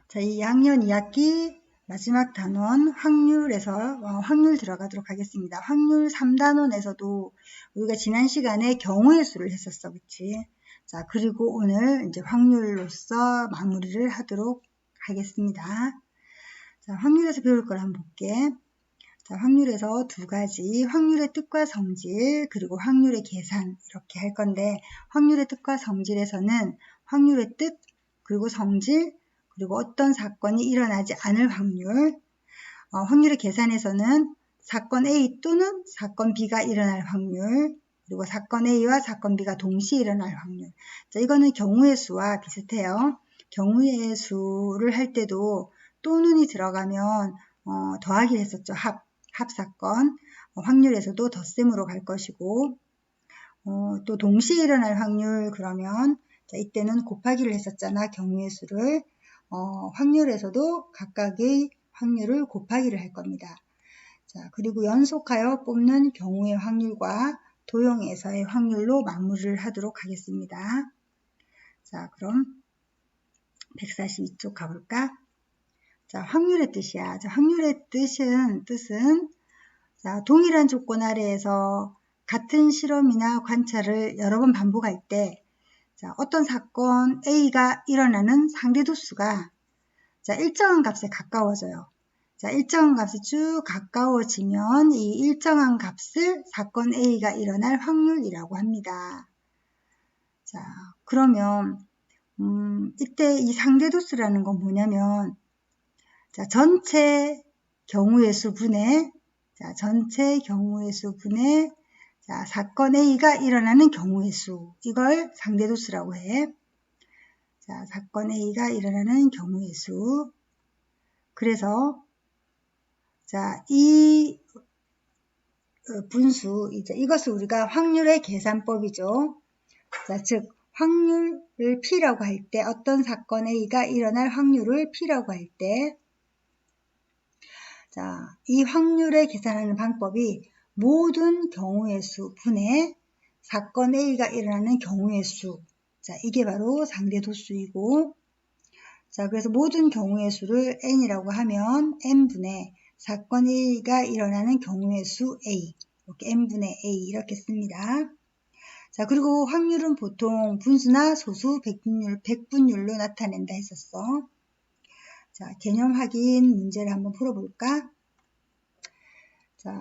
자, 이 학년 2학기 마지막 단원 확률에서 확률 들어가도록 하겠습니다. 확률 3단원에서도 우리가 지난 시간에 경우의 수를 했었어, 그치? 자, 그리고 오늘 이제 확률로서 마무리를 하도록 하겠습니다. 자, 확률에서 배울 걸 한번 볼게. 자, 확률에서 두 가지, 확률의 뜻과 성질, 그리고 확률의 계산 이렇게 할 건데, 확률의 뜻과 성질에서는 확률의 뜻, 그리고 성질, 그리고 어떤 사건이 일어나지 않을 확률, 확률의 계산에서는 사건 A 또는 사건 B가 일어날 확률, 그리고 사건 A와 사건 B가 동시에 일어날 확률. 자, 이거는 경우의 수와 비슷해요. 경우의 수를 할 때도 또는이 들어가면 더하기를 했었죠. 합사건. 확률에서도 덧셈으로 갈 것이고, 또 동시에 일어날 확률 그러면 자, 이때는 곱하기를 했었잖아. 경우의 수를. 확률에서도 각각의 확률을 곱하기를 할 겁니다. 자, 그리고 연속하여 뽑는 경우의 확률과 도형에서의 확률로 마무리를 하도록 하겠습니다. 자, 그럼 142쪽 가볼까? 자, 확률의 뜻이야. 자, 확률의 뜻은 자, 동일한 조건 아래에서 같은 실험이나 관찰을 여러 번 반복할 때 자, 어떤 사건 A가 일어나는 상대도수가 자, 일정한 값에 가까워져요. 자, 일정한 값에 쭉 가까워지면 이 일정한 값을 사건 A가 일어날 확률이라고 합니다. 자, 그러면 이때 이 상대도수라는 건 뭐냐면 자, 전체 경우의 수분의 자, 전체 경우의 수분의 자, 사건 A가 일어나는 경우의 수. 이걸 상대도수라고 해. 자, 사건 A가 일어나는 경우의 수. 그래서 자, 이 분수, 이것을 우리가 확률의 계산법이죠. 자, 즉 확률을 P라고 할 때 어떤 사건 A가 일어날 확률을 P라고 할 때 자, 이 확률을 계산하는 방법이 모든 경우의 수 분의 사건 A가 일어나는 경우의 수. 자, 이게 바로 상대도수이고, 자, 그래서 모든 경우의 수를 n이라고 하면 n분의 사건 A가 일어나는 경우의 수 A. 이렇게 n분의 A 이렇게 씁니다. 자, 그리고 확률은 보통 분수나 소수, 백분율로 나타낸다 했었어. 자, 개념 확인 문제를 한번 풀어볼까? 자,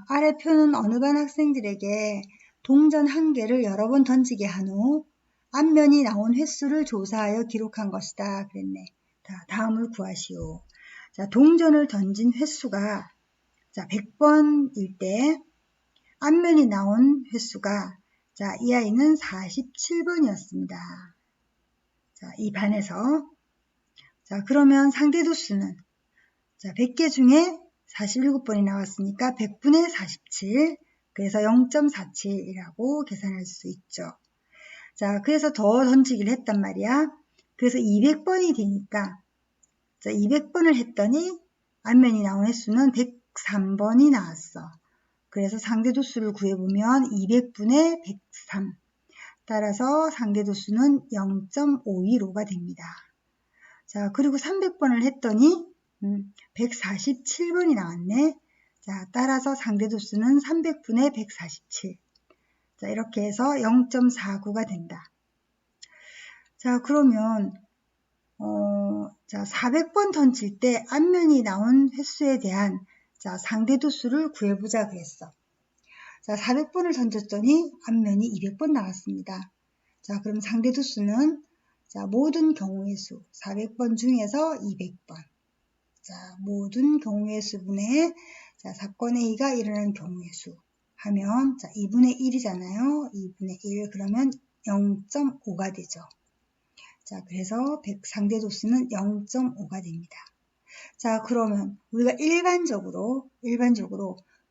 아래 표는 어느 반 학생들에게 동전 한 개를 여러 번 던지게 한 후 앞면이 나온 횟수를 조사하여 기록한 것이다. 그랬네. 자, 다음을 구하시오. 자, 동전을 던진 횟수가 자, 100번일 때 앞면이 나온 횟수가 자, 이 아이는 47번이었습니다. 자, 이 반에서 자, 그러면 상대도수는 자, 100개 중에 47번이 나왔으니까 100분의 47, 그래서 0.47이라고 계산할 수 있죠. 자, 그래서 더 던지기를 했단 말이야. 그래서 200번이 되니까 자, 200번을 했더니 앞면이 나온 횟수는 103번이 나왔어. 그래서 상대도수를 구해보면 200분의 103. 따라서 상대도수는 0.515가 됩니다. 자, 그리고 300번을 했더니 147번이 나왔네. 자, 따라서 상대도수는 300분의 147. 자, 이렇게 해서 0.49가 된다. 자, 그러면 자, 400번 던질 때 앞면이 나온 횟수에 대한 자, 상대도수를 구해보자 그랬어. 자, 400번을 던졌더니 앞면이 200번 나왔습니다. 자, 그럼 상대도수는 자, 모든 경우의 수 400번 중에서 200번. 자, 모든 경우의 수분의 자, 사건 A가 일어나는 경우의 수 하면 자, 2분의 1이잖아요. 2분의 1 그러면 0.5가 되죠. 자, 그래서 상대도수는 0.5가 됩니다. 자, 그러면 우리가 일반적으로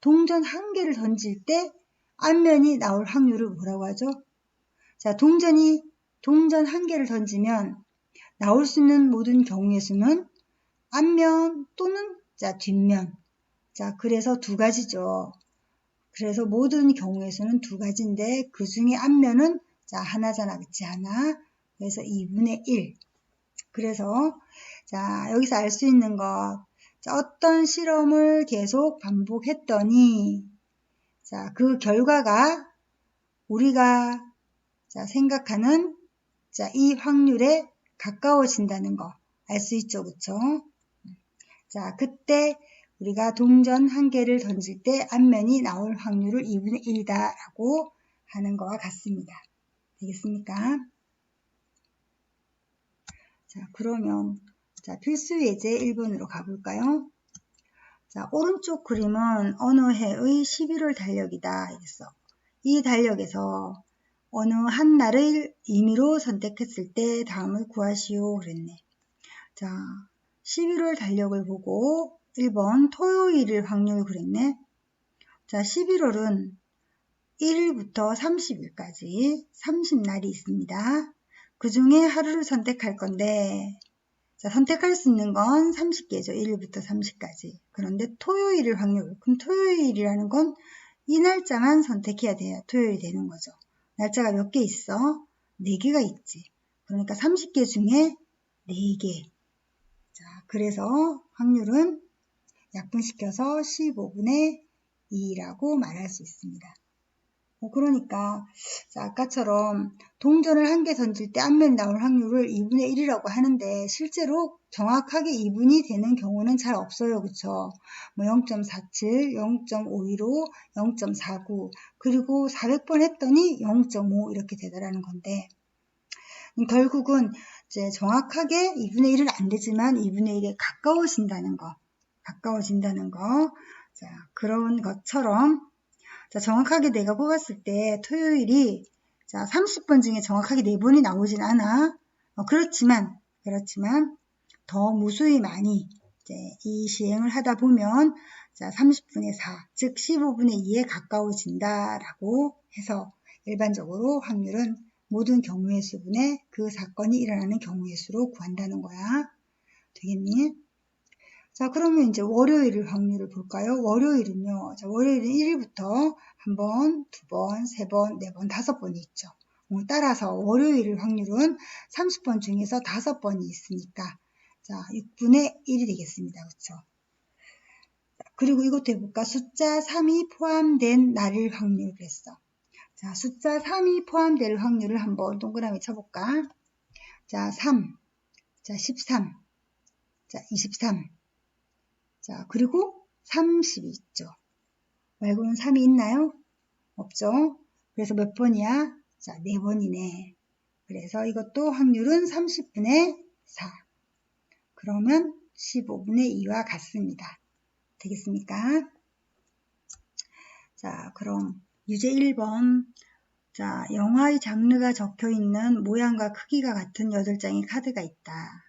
동전 한 개를 던질 때 앞면이 나올 확률을 뭐라고 하죠? 자, 동전 한 개를 던지면 나올 수 있는 모든 경우의 수는 앞면 또는 자, 뒷면. 자, 그래서 두 가지죠. 그래서 모든 경우의 수는 두 가지인데 그 중에 앞면은 자, 하나잖아. 그치? 하나. 그래서 2분의 1. 그래서 자, 여기서 알 수 있는 것. 자, 어떤 실험을 계속 반복했더니 자, 그 결과가 우리가 자, 생각하는 자, 이 확률에 가까워진다는 거 알 수 있죠. 그쵸? 자, 그때 우리가 동전 한 개를 던질 때 앞면이 나올 확률을 2분의 1이다 라고 하는 거와 같습니다. 되겠습니까? 자, 그러면 자, 필수 예제 1번으로 가볼까요? 자, 오른쪽 그림은 어느 해의 11월 달력이다. 이랬어. 이 달력에서 어느 한 날을 임의로 선택했을 때 다음을 구하시오. 그랬네. 자, 11월 달력을 보고 1번 토요일일 확률 그랬네. 자, 11월은 1일부터 30일까지 30날이 있습니다. 그 중에 하루를 선택할 건데 자, 선택할 수 있는 건 30개죠. 1일부터 30까지. 그런데 토요일일 확률. 그럼 토요일이라는 건 이 날짜만 선택해야 돼요. 토요일이 되는 거죠. 날짜가 몇 개 있어? 4개가 있지. 그러니까 30개 중에 4개. 자, 그래서 확률은 약분시켜서 15분의 2라고 말할 수 있습니다. 그러니까 자, 아까처럼 동전을 한 개 던질 때 앞면이 나올 확률을 2분의 1이라고 하는데 실제로 정확하게 2분이 되는 경우는 잘 없어요. 그쵸? 뭐 0.47, 0.515, 0.49 그리고 400번 했더니 0.5 이렇게 되더라는 건데 결국은 이제 정확하게 2분의 1은 안 되지만 2분의 1에 가까워진다는 거. 자, 그런 것처럼 자, 정확하게 내가 뽑았을 때 토요일이 자, 30번 중에 정확하게 4번이 나오진 않아. 그렇지만 더 무수히 많이 이제 이 시행을 하다 보면 자, 30분의 4, 즉 15분의 2에 가까워진다라고 해서 일반적으로 확률은 모든 경우의 수분의 그 사건이 일어나는 경우의 수로 구한다는 거야. 되겠니? 자, 그러면 이제 월요일 확률을 볼까요? 월요일은요. 자, 월요일은 1일부터 한 번, 2번, 3번, 4번, 5번이 있죠. 따라서 월요일 확률은 30번 중에서 5번이 있으니까 자, 6분의 1이 되겠습니다. 그렇죠? 그리고 이것도 해볼까? 숫자 3이 포함된 날일 확률 그랬어. 자, 숫자 3이 포함될 확률을 한번 동그라미 쳐볼까? 자, 3, 자, 13, 자, 23, 자, 그리고 30이 있죠. 말고는 3이 있나요? 없죠. 그래서 몇 번이야? 자, 4번이네. 그래서 이것도 확률은 30분의 4. 그러면 15분의 2와 같습니다. 되겠습니까? 자, 그럼 유제 1번. 자, 영화의 장르가 적혀있는 모양과 크기가 같은 8장의 카드가 있다.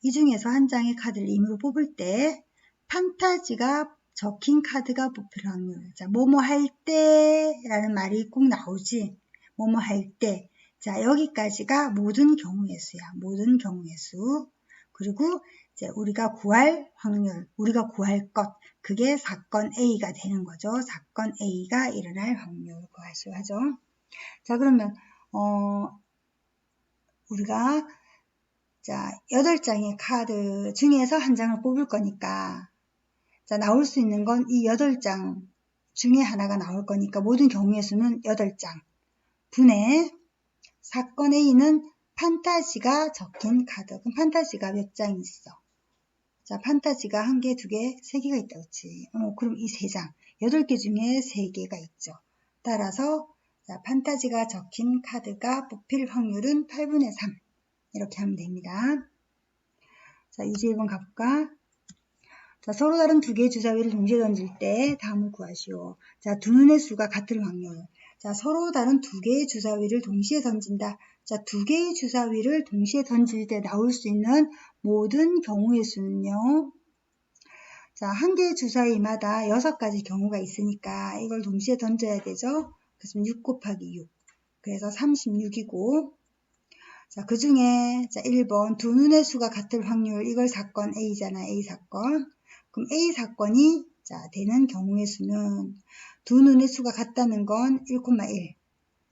이 중에서 한 장의 카드를 임의로 뽑을 때 판타지가 적힌 카드가 뽑힐 확률. 자, 뭐뭐 할 때라는 말이 꼭 나오지. 뭐뭐 할 때. 자, 여기까지가 모든 경우의 수야. 모든 경우의 수. 그리고 이제 우리가 구할 확률, 우리가 구할 것. 그게 사건 A가 되는 거죠. 사건 A가 일어날 확률 구하시오 하죠. 자, 그러면 우리가 자, 8장의 카드 중에서 한 장을 뽑을 거니까 자, 나올 수 있는 건 이 8장 중에 하나가 나올 거니까 모든 경우의 수는 8장 분의 사건 A는 판타지가 적힌 카드. 그럼 판타지가 몇 장 있어? 자, 판타지가 1개, 2개, 3개가 있다. 그치? 그럼 이 3장. 8개 중에 3개가 있죠. 따라서 자, 판타지가 적힌 카드가 뽑힐 확률은 8분의 3. 이렇게 하면 됩니다. 자, 유제 1번 가볼까? 자, 서로 다른 2개의 주사위를 동시에 던질 때 다음을 구하시오. 자, 두 눈의 수가 같을 확률. 자, 서로 다른 2개의 주사위를 동시에 던진다. 자, 2개의 주사위를 동시에 던질 때 나올 수 있는 모든 경우의 수는요. 자, 1개의 주사위마다 6가지 경우가 있으니까 이걸 동시에 던져야 되죠. 그래서 6 곱하기 6. 그래서 36이고 자, 그 중에 자, 1번 두 눈의 수가 같을 확률. 이걸 사건 A잖아. A 사건. 그럼 A 사건이 자, 되는 경우의 수는 두 눈의 수가 같다는 건 1,1,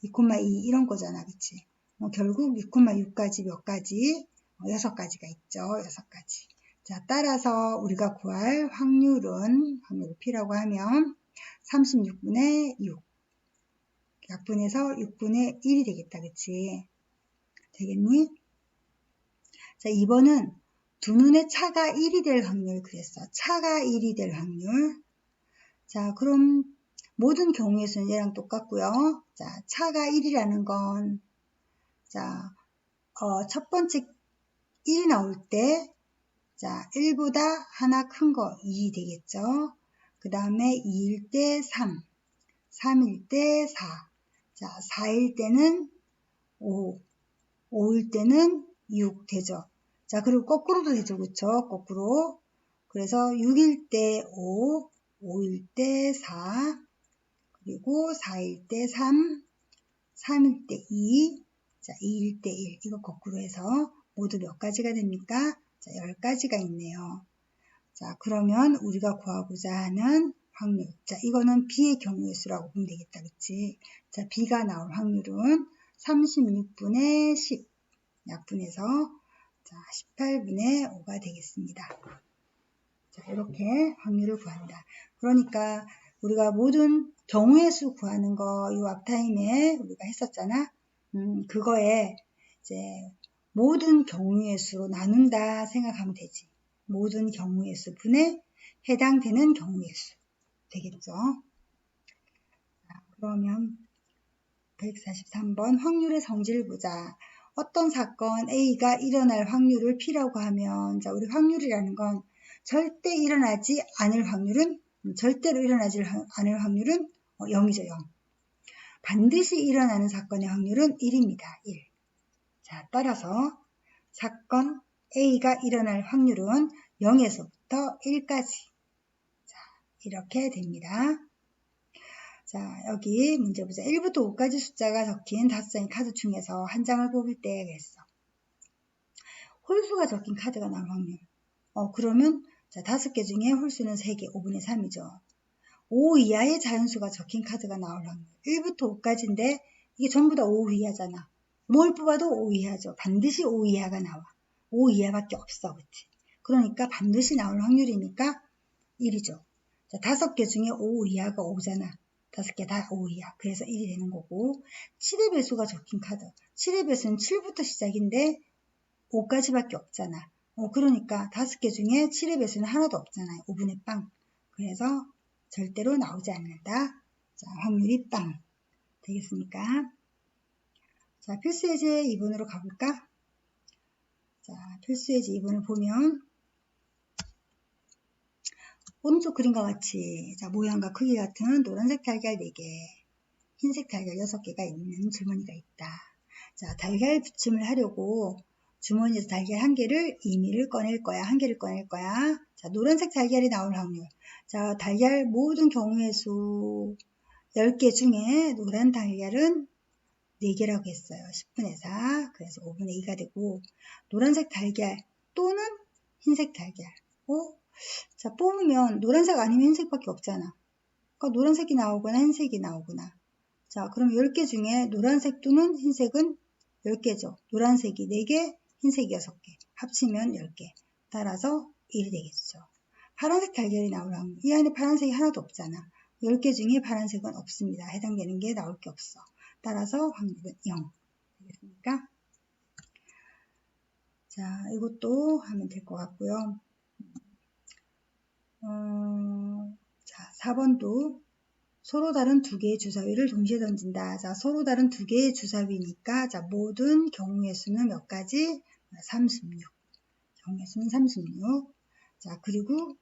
2,2 이런 거잖아. 그치? 결국 6,6까지 몇 가지 6가지가 있죠. 6가지. 자, 따라서 우리가 구할 확률은, 확률을 P라고 하면 36분의 6. 약분해서 6분의 1이 되겠다. 그치? 되겠니? 자, 2번은 두 눈의 차가 1이 될 확률 그랬어. 차가 1이 될 확률. 자, 그럼 모든 경우의 수는 얘랑 똑같고요. 자, 차가 1이라는 건, 자, 첫 번째 1이 나올 때, 자, 1보다 하나 큰 거 2 되겠죠. 그 다음에 2일 때 3, 3일 때 4, 자, 4일 때는 5, 5일 때는 6 되죠. 자, 그리고 거꾸로도 되죠. 그쵸? 거꾸로. 그래서 6일 때 5, 5일 때 4, 그리고 4일 때 3, 3일 때 2, 자, 2일 때 1. 이거 거꾸로 해서 모두 몇 가지가 됩니까? 자, 10가지가 있네요. 자, 그러면 우리가 구하고자 하는 확률. 자, 이거는 B의 경우의 수라고 보면 되겠다. 그치? 자, B가 나올 확률은 36분의 10. 약분해서 자, 18분의 5가 되겠습니다. 자, 이렇게 확률을 구한다. 그러니까 우리가 모든 경우의 수 구하는 거 이 앞타임에 우리가 했었잖아. 그거에 이제 모든 경우의 수로 나눈다 생각하면 되지. 모든 경우의 수 분에 해당되는 경우의 수 되겠죠. 자, 그러면 143번 확률의 성질을 보자. 어떤 사건 A가 일어날 확률을 P라고 하면, 자, 우리 확률이라는 건 절대 일어나지 않을 확률은, 절대로 일어나지 않을 확률은 0이죠, 0. 반드시 일어나는 사건의 확률은 1입니다, 1. 자, 따라서 사건 A가 일어날 확률은 0에서부터 1까지. 자, 이렇게 됩니다. 자, 여기 문제 보자. 1부터 5까지 숫자가 적힌 5장의 카드 중에서 한 장을 뽑을 때 그랬어. 홀수가 적힌 카드가 나올 확률. 그러면 자, 5개 중에 홀수는 3개, 5분의 3이죠. 5 이하의 자연수가 적힌 카드가 나올 확률. 1부터 5까지인데 이게 전부 다 5 이하잖아. 뭘 뽑아도 5 이하죠. 반드시 5 이하가 나와. 5 이하밖에 없어. 그치? 그러니까 반드시 나올 확률이니까 1이죠. 자, 5개 중에 5 이하가 5잖아. 5개 다 5 이하. 그래서 1이 되는 거고. 7의 배수가 적힌 카드. 7의 배수는 7부터 시작인데 5까지밖에 없잖아. 그러니까 5개 중에 7의 배수는 하나도 없잖아요. 5분의 빵. 그래서 절대로 나오지 않는다. 자, 확률이 빵. 되겠습니까? 자, 필수예제 2번으로 가볼까? 자, 필수예제 2번을 보면 오른쪽 그림과 같이 자, 모양과 크기 같은 노란색 달걀 4개, 흰색 달걀 6개가 있는 주머니가 있다. 자, 달걀 붙임을 하려고 주머니에서 달걀 1개를 임의를 꺼낼 거야. 1개를 꺼낼 거야. 자, 노란색 달걀이 나올 확률. 자, 달걀 모든 경우의 수 10개 중에 노란 달걀은 4개라고 했어요. 10분의 4. 그래서 5분의 2가 되고, 노란색 달걀 또는 흰색 달걀. 자, 뽑으면 노란색 아니면 흰색밖에 없잖아. 그러니까 노란색이 나오거나 흰색이 나오거나. 자, 그럼 10개 중에 노란색 또는 흰색은 10개죠. 노란색이 4개, 흰색이 6개. 합치면 10개. 따라서 1이 되겠죠. 파란색 달걀이 나올 확률. 이 안에 파란색이 하나도 없잖아. 10개 중에 파란색은 없습니다. 해당되는 게 나올 게 없어. 따라서 확률은 0. 되겠습니까? 자, 이것도 하면 될 것 같고요. 자, 4번도 서로 다른 2개의 주사위를 동시에 던진다. 자, 서로 다른 2개의 주사위니까 자, 모든 경우의 수는 몇 가지? 36. 경우의 수는 36. 자, 그리고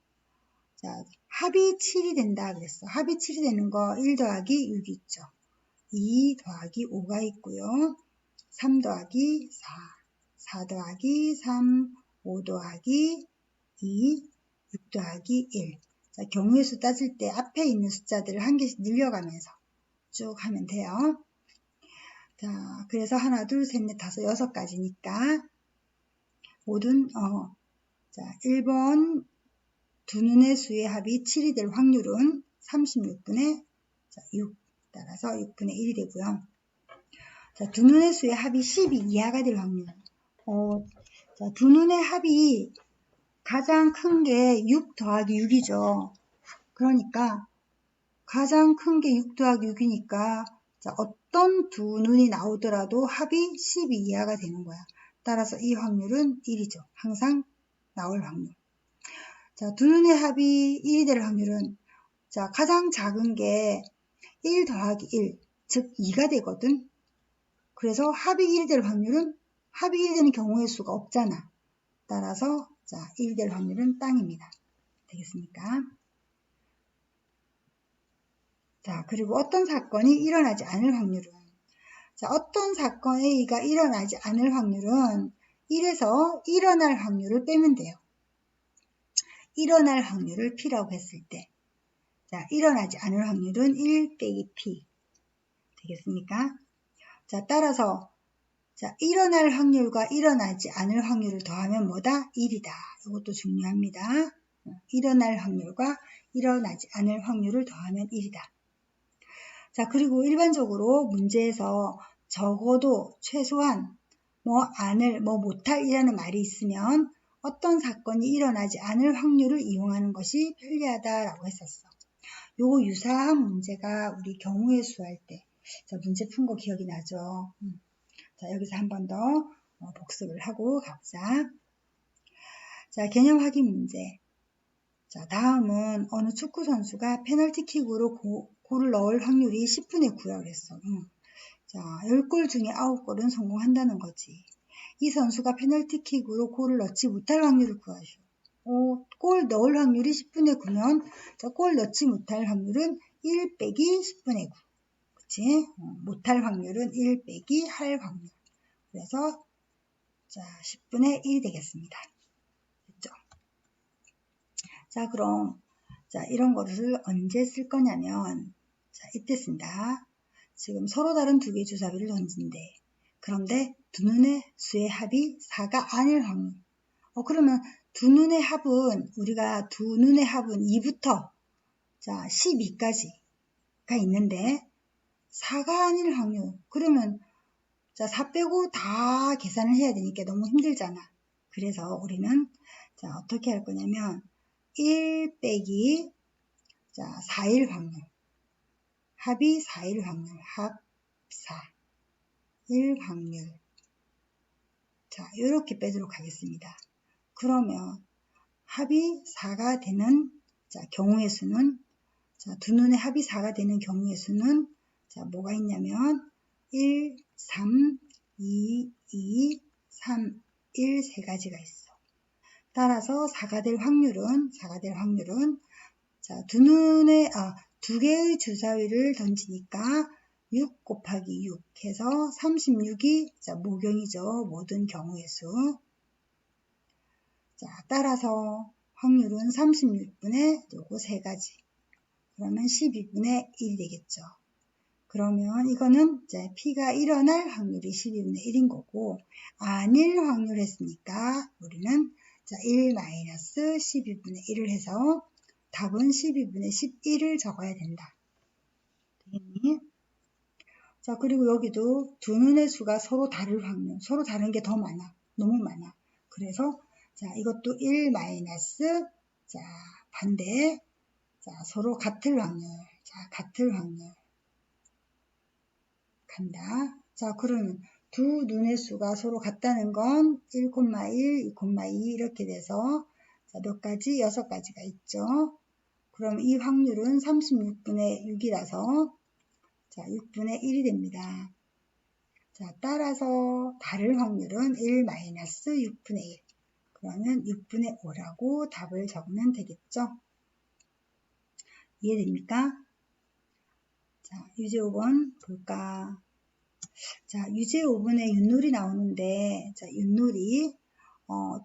자, 합이 7이 된다 그랬어. 합이 7이 되는 거 1 더하기 6이 있죠. 2 더하기 5가 있고요. 3 더하기 4, 4 더하기 3, 5 더하기 2, 6 더하기 1. 자, 경우의 수 따질 때 앞에 있는 숫자들을 한 개씩 늘려가면서 쭉 하면 돼요. 자, 그래서 하나, 둘, 셋, 넷, 다섯, 6가지니까 모든 자, 1번 두 눈의 수의 합이 7이 될 확률은 36분의 6. 따라서 6분의 1이 되고요. 자, 두 눈의 수의 합이 12 이하가 될 확률. 자, 두 눈의 합이 가장 큰 게 6 더하기 6이죠. 그러니까 가장 큰 게 6 더하기 6이니까 자, 어떤 두 눈이 나오더라도 합이 12 이하가 되는 거야. 따라서 이 확률은 1이죠. 항상 나올 확률. 자, 두 눈의 합이 1이 될 확률은 자, 가장 작은 게 1 더하기 1, 즉 2가 되거든. 그래서 합이 1이 될 확률은 합이 1이 되는 경우의 수가 없잖아. 따라서 자, 1이 될 확률은 땅입니다. 되겠습니까? 자, 그리고 어떤 사건이 일어나지 않을 확률은 자, 어떤 사건 A가 일어나지 않을 확률은 1에서 일어날 확률을 빼면 돼요. 일어날 확률을 P라고 했을 때 자, 일어나지 않을 확률은 1 빼기 P 되겠습니까? 자, 따라서 자, 일어날 확률과 일어나지 않을 확률을 더하면 뭐다? 1이다. 이것도 중요합니다. 일어날 확률과 일어나지 않을 확률을 더하면 1이다. 자, 그리고 일반적으로 문제에서 적어도 최소한 뭐 안을 뭐 못할 이라는 말이 있으면 어떤 사건이 일어나지 않을 확률을 이용하는 것이 편리하다라고 했었어. 요거 유사한 문제가 우리 경우의 수 할 때 문제 푼 거 기억이 나죠? 자, 여기서 한 번 더 복습을 하고 가보자. 자, 개념 확인 문제. 자, 다음은 어느 축구 선수가 페널티킥으로 골을 넣을 확률이 10분의 9라고 그랬어. 자, 10골 중에 9골은 성공한다는 거지. 이 선수가 페널티킥으로 골을 넣지 못할 확률을 구하시오. 골 넣을 확률이 10분의 9면 골 넣지 못할 확률은 1 빼기 10분의 9. 그치? 못할 확률은 1 빼기 할 확률. 그래서 자, 10분의 1이 되겠습니다. 됐죠? 자, 그럼 자, 이런 거를 언제 쓸 거냐면 자, 이때 쓴다. 지금 서로 다른 두 개의 주사위를 던진대. 그런데 두 눈의 수의 합이 4가 아닐 확률. 그러면 두 눈의 합은 우리가 두 눈의 합은 2부터 자, 12까지가 있는데 4가 아닐 확률. 그러면 자, 4 빼고 다 계산을 해야 되니까 너무 힘들잖아. 그래서 우리는 자, 어떻게 할 거냐면 1 빼기 자, 4일 확률. 합이 4일 확률. 합 4. 1 확률. 자, 이렇게 빼도록 하겠습니다. 그러면 합이 4가 되는 자, 경우의 수는 자, 두 눈의 합이 4가 되는 경우의 수는 자, 뭐가 있냐면 1, 3, 2, 2, 3, 1 세 가지가 있어. 따라서 4가 될 확률은 자, 두 개의 주사위를 던지니까 6 곱하기 6 해서 36이 자, 모경이죠. 모든 경우의 수. 자, 따라서 확률은 36분의 요거 세 가지. 그러면 12분의 1이 되겠죠. 그러면 이거는 이제 P가 일어날 확률이 12분의 1인 거고 아닐 확률 했으니까 우리는 자, 1-12분의 1을 해서 답은 12분의 11을 적어야 된다. 되겠니? 자, 그리고 여기도 두 눈의 수가 서로 다를 확률, 서로 다른 게 더 많아. 너무 많아. 그래서 자, 이것도 1 마이너스 자, 반대 자, 서로 같을 확률. 자, 같을 확률. 간다. 자, 그러면 두 눈의 수가 서로 같다는 건 1,1, 2,2 이렇게 돼서 자, 몇 가지? 6가지가 있죠. 그럼 이 확률은 36분의 6이라서 자, 6분의 1이 됩니다. 자, 따라서 다를 확률은 1-6분의 1. 그러면 6분의 5라고 답을 적으면 되겠죠. 이해됩니까? 자, 유제 5번 볼까? 자, 유제 5번에 윷놀이 나오는데, 자, 윷놀이,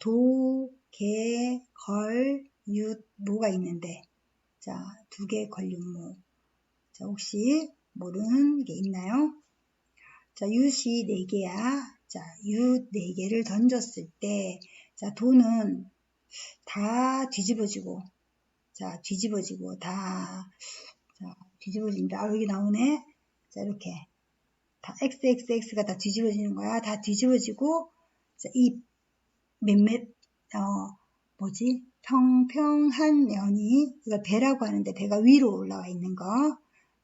도, 개, 걸, 윷, 모가 있는데, 자, 두 개 걸윷모. 자, 혹시 모르는 게 있나요? 자, 윷이 4개야. 자, 윷 4개를 던졌을 때, 자, 도는 다 뒤집어지고, 자, 뒤집어지고, 다, 자, 뒤집어진다. 아, 여기 나오네. 자, 이렇게. 다 XXX가 다 뒤집어지는 거야. 다 뒤집어지고, 자, 이 몇몇 평평한 면이, 이걸 배라고 하는데 배가 위로 올라와 있는 거.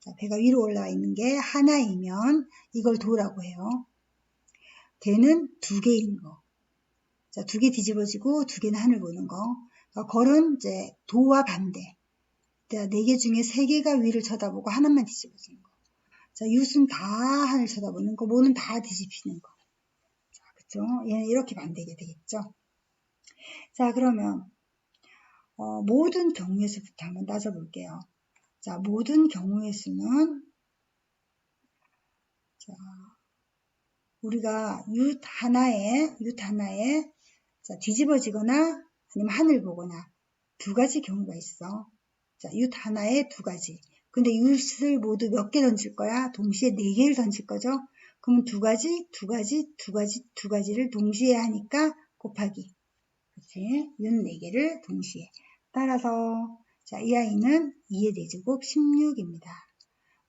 자, 배가 위로 올라와 있는 게 하나이면 이걸 도라고 해요. 대는 두 개인 거. 자, 두 개 뒤집어지고 두 개는 하늘 보는 거. 그러니까 걸은 이제 도와 반대. 네 개 중에 세 개가 위를 쳐다보고 하나만 뒤집어지는 거. 자, 윷은 다 하늘 쳐다보는 거, 모는 다 뒤집히는 거. 자, 그쵸? 얘는 이렇게 반대게 되겠죠? 자, 그러면 모든 경우의 수부터 한번 따져볼게요. 자, 모든 경우의 수는, 자, 우리가 윷 하나에 자, 뒤집어지거나 아니면 하늘 보거나 두 가지 경우가 있어. 자, 윷 하나에 두 가지. 근데 윷을 모두 몇 개 던질 거야? 동시에 네 개를 던질 거죠? 그러면 두 가지를 동시에 하니까 곱하기. 그치? 윷 네 개를 동시에. 따라서, 자, 이 아이는 2의 대제곱 16입니다.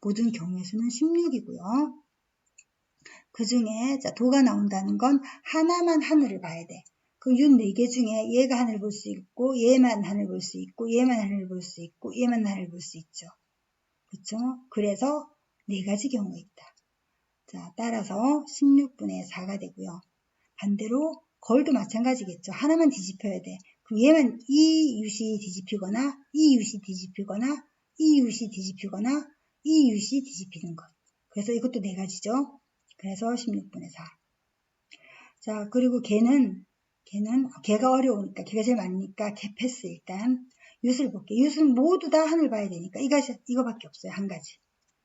모든 경우의 수는 16이고요. 그 중에, 자, 도가 나온다는 건 하나만 하늘을 봐야 돼. 그 윷 4개 중에 얘가 하늘 볼 수 있고, 얘만 하늘 볼 수 있고, 얘만 하늘 볼 수 있고, 얘만 하늘 볼 수 있죠. 그쵸? 그래서 4가지 경우가 있다. 자, 따라서 16분의 4가 되고요. 반대로 거울도 마찬가지겠죠. 하나만 뒤집혀야 돼. 그럼 얘만 이 윷이 뒤집히거나, 이 윷이 뒤집히거나, 이 윷이 뒤집히거나, 이 윷이 뒤집히는 것. 그래서 이것도 4가지죠. 그래서 16분의 4. 자, 그리고 걔가 어려우니까, 걔가 제일 많으니까 걔 패스 일단. 윷을 볼게. 윷은 모두 다 하늘 봐야 되니까 이거밖에 없어요. 한 가지.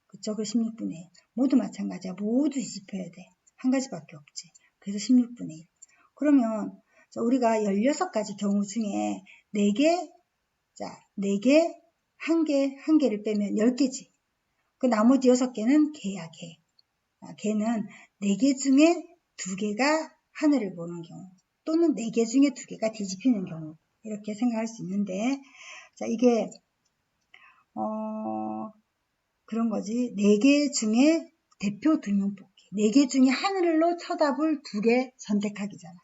그쵸? 그 16분의 1. 모두 마찬가지야. 모두 뒤집혀야 돼. 한 가지밖에 없지. 그래서 16분의 1. 그러면 우리가 16가지 경우 중에 4개, 자, 4개, 한 개를 빼면 10개지. 그 나머지 6개는 개야, 개. 개는 4개 중에 2개가 하늘을 보는 경우, 또는 4개 중에 2개가 뒤집히는 경우, 이렇게 생각할 수 있는데, 자, 이게 그런 거지. 4개 중에 대표 2명 뽑기. 4개 중에 하늘로 쳐다볼 2개 선택하기잖아.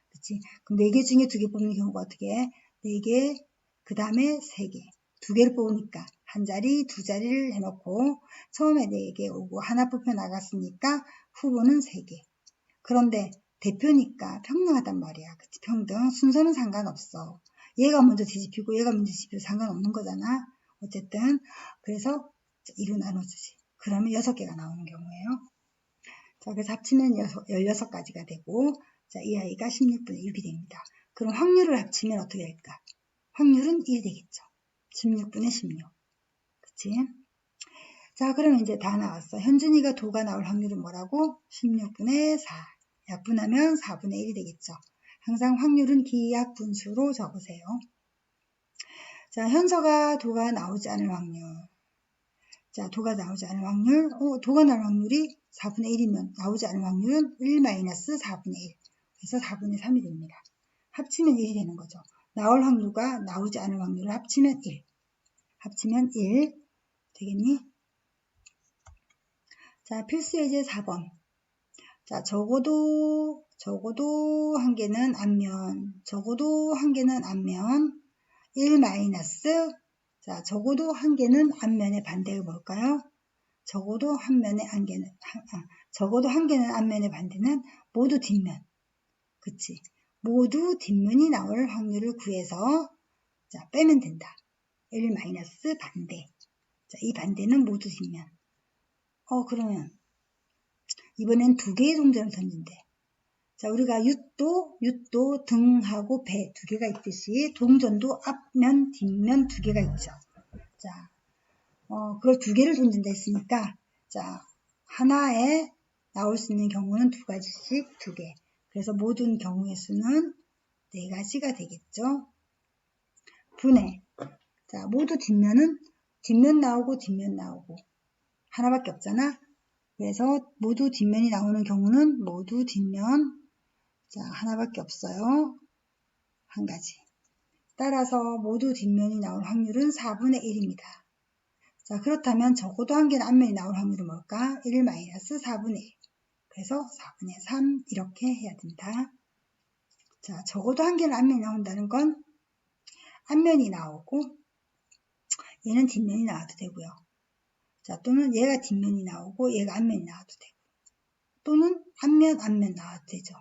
그치? 그럼 4개 중에 2개 뽑는 경우가 어떻게 해? 4개, 그 다음에 3개. 2개를 뽑으니까 한 자리, 2자리를 해놓고 처음에 4개 오고 하나 뽑혀 나갔으니까 후보는 3개. 그런데 대표니까 평등하단 말이야. 그치? 평등. 순서는 상관없어. 얘가 먼저 뒤집히고 얘가 먼저 뒤집히고 상관없는 거잖아. 어쨌든 그래서 2로 나눠주지. 그러면 6개가 나오는 경우예요. 자, 그래서 합치면 16가지가 되고, 자, 이 아이가 16분의 6이 됩니다. 그럼 확률을 합치면 어떻게 될까? 확률은 1 되겠죠. 16분의 16. 그치? 자, 그러면 이제 다 나왔어. 현준이가 도가 나올 확률은 뭐라고? 16분의 4. 약분하면 4분의 1이 되겠죠. 항상 확률은 기약분수로 적으세요. 자, 현서가 도가 나오지 않을 확률. 자, 도가 나오지 않을 확률. 도가 나올 확률이 4분의 1이면 나오지 않을 확률은 1-4분의 1. 그래서 4분의 3이 됩니다. 합치면 1이 되는 거죠. 나올 확률과 나오지 않을 확률을 합치면 1. 합치면 1 되겠니? 자, 필수예제 4번. 자, 적어도 한 개는 앞면, 적어도 한 개는 앞면, 1 마이너스, 자, 적어도 한 개는 앞면의 반대가 뭘까요? 적어도 한 개는 앞면의 반대는 모두 뒷면. 그치? 모두 뒷면이 나올 확률을 구해서, 자, 빼면 된다. 1 마이너스 반대. 자, 이 반대는 모두 뒷면. 그러면, 이번엔 2개의 동전을 던진대. 자, 우리가 윷도 등하고 배 2개가 있듯이 동전도 앞면, 뒷면 2개가 있죠. 자, 그걸 2개를 던진다 했으니까, 자, 하나에 나올 수 있는 경우는 2가지씩 2개. 그래서 모든 경우의 수는 4가지가 되겠죠. 분해. 자, 모두 뒷면 나오고 하나밖에 없잖아. 그래서 모두 뒷면이 나오는 경우는 모두 뒷면, 자, 하나밖에 없어요. 한 가지. 따라서 모두 뒷면이 나올 확률은 4분의 1입니다. 자, 그렇다면 적어도 한 개는 앞면이 나올 확률은 뭘까? 1 마이너스 4분의 1. 그래서 4분의 3 이렇게 해야 된다. 자, 적어도 한 개는 앞면이 나온다는 건 앞면이 나오고 얘는 뒷면이 나와도 되고요. 자, 또는 얘가 뒷면이 나오고 얘가 앞면이 나와도 되고 또는 앞면 나와도 되죠.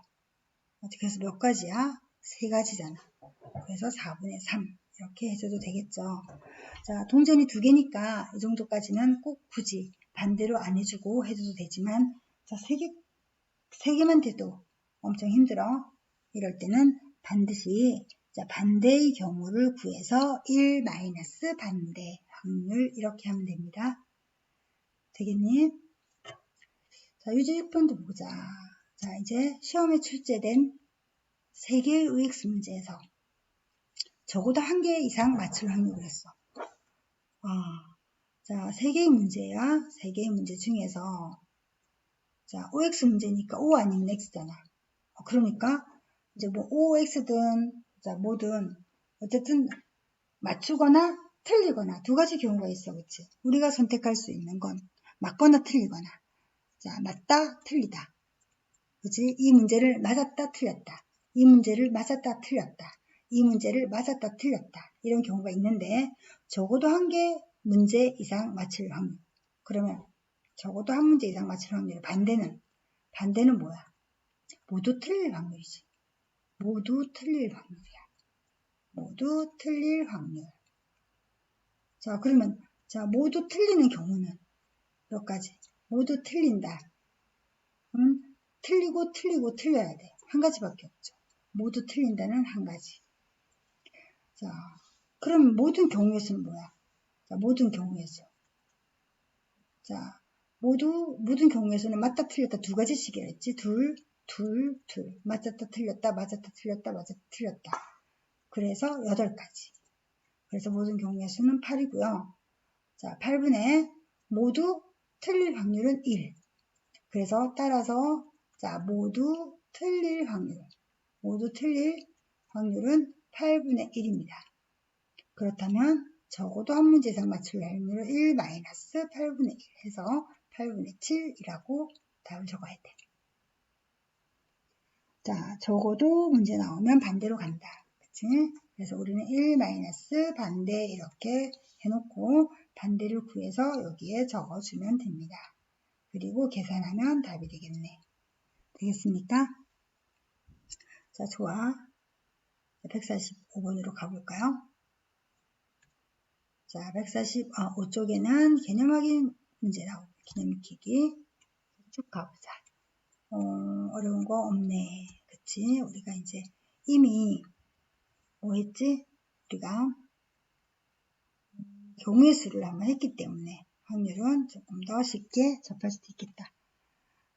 그래서 몇 가지야? 3가지잖아. 그래서 4분의 3 이렇게 해줘도 되겠죠. 자, 동전이 2개니까 이 정도까지는 꼭 굳이 반대로 안 해주고 해줘도 되지만 자, 3개만 돼도 엄청 힘들어. 이럴 때는 반드시 자, 반대의 경우를 구해서 1 마이너스 반대 확률 이렇게 하면 됩니다. 되겠니? 자, 유제 6번도 보자. 자, 이제 시험에 출제된 3개의 UX 문제에서 적어도 1개 이상 맞출 확률을 했어. 자, 3개의 문제야. 3개의 문제 중에서 자, OX 문제니까 O 아니면 X잖아. 그러니까 이제 뭐 OX든 자, 뭐든 어쨌든 맞추거나 틀리거나 2가지 경우가 있어. 그치? 우리가 선택할 수 있는 건 맞거나 틀리거나. 자, 맞다, 틀리다. 그치? 이 문제를 맞았다, 틀렸다. 이 문제를 맞았다, 틀렸다. 이 문제를 맞았다, 틀렸다. 이런 경우가 있는데 적어도 1개 문제 이상 맞출 확률. 그러면 적어도 1문제 이상 맞출 확률. 반대는 뭐야? 모두 틀릴 확률이지. 모두 틀릴 확률이야. 모두 틀릴 확률. 자, 그러면 자, 모두 틀리는 경우는 몇 가지? 모두 틀린다. 틀리고 틀려야 돼. 1가지밖에 없죠. 모두 틀린다는 1가지. 자, 그럼 모든 경우에서는 뭐야? 자, 모든 경우에서. 자, 모든 경우에서는 맞다 틀렸다 2가지씩이랬지. 둘. 맞았다 틀렸다, 맞았다 틀렸다, 맞았다 틀렸다. 그래서 8가지. 그래서 모든 경우의 수는 8이고요. 자, 8분의 모두 틀릴 확률은 1. 그래서 따라서 자, 모두 틀릴 확률은 8분의 1입니다. 그렇다면 적어도 1문제 이상 맞출 확률은 1 마이너스 8분의 1 해서 8분의 7이라고 답을 적어야 돼. 자, 적어도 문제 나오면 반대로 간다. 그치? 그래서 우리는 1 마이너스 반대 이렇게 해놓고 반대를 구해서 여기에 적어주면 됩니다. 그리고 계산하면 답이 되겠네. 되겠습니까? 자, 좋아. 145번으로 가볼까요? 자, 145쪽에는 개념 확인 문제 나오고 개념 익히기 쭉 가보자. 어려운 거 없네. 그치? 우리가 이제 이미 뭐 했지? 우리가 경우의 수를 한번 했기 때문에 확률은 조금 더 쉽게 접할 수도 있겠다.